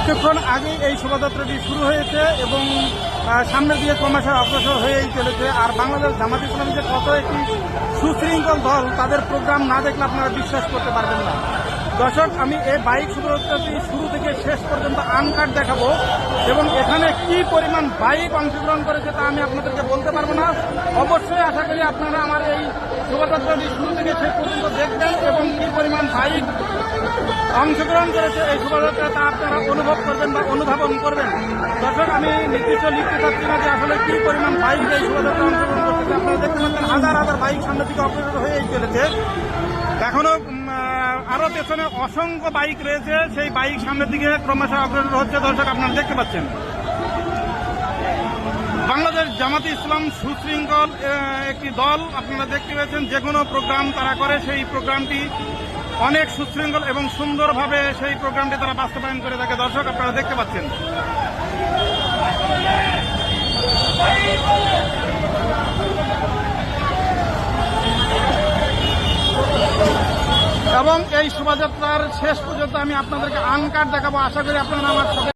কিছুক্ষণ আগে এই শোভাযাত্রাটি শুরু হয়েছে এবং সামনের দিকে ক্রমশ অগ্রসর হয়েই চলেছে। আর বাংলাদেশ জামাত ইসলামী যে কত একটি সুশৃঙ্খল দল, তাদের প্রোগ্রাম না দেখলে আপনারা বিশ্বাস করতে পারবেন না। দর্শক, আমি এই বাইক শোভাযাত্রাটি শুরু থেকে শেষ পর্যন্ত আনকাট দেখাবো এবং এখানে কি পরিমাণ বাইক অংশগ্রহণ করেছে তা আমি আপনাদেরকে বলতে পারবো না। অবশ্যই আশা করি আপনারা আমার এই শোভাযাত্রাটি শুরু থেকে শেষ পর্যন্ত দেখবেন এবং কি পরিমাণ বাইক অংশগ্রহণ করেছে এই শোভাযাত্রা তা আপনারা অনুভব করবেন বা অনুধাবন করবেন। দর্শক, আমি নির্দিষ্ট লিখতে চাচ্ছি না যে আসলে কি পরিমাণ বাইক এই শোভাযাত্রা অংশগ্রহণ করতেছে। আপনারা দেখতে পাচ্ছেন হাজার হাজার বাইক সামনের দিকে অগ্রসর হয়েই চলেছে। এখনো আরো পেছনে অসংখ্য বাইক রয়েছে, সেই বাইক সামনের দিকে ক্রমশ অগ্রসর হচ্ছে। দর্শক, আপনারা দেখতে পাচ্ছেন বাংলাদেশ জামাতে ইসলাম সুশৃঙ্খল একটি দল। আপনারা দেখতে পাচ্ছেন যে কোনো প্রোগ্রাম তারা করে, সেই প্রোগ্রামটি অনেক সুশৃঙ্খল এবং সুন্দরভাবে সেই প্রোগ্রামটি তারা বাস্তবায়ন করে থাকে। দর্শক, আপনারা দেখতে পাচ্ছেন এবং এই শোভাযাত্রার শেষ পর্যন্ত আমি আপনাদেরকে আনকাট দেখাবো। আশা করি আপনারা আমার সাথে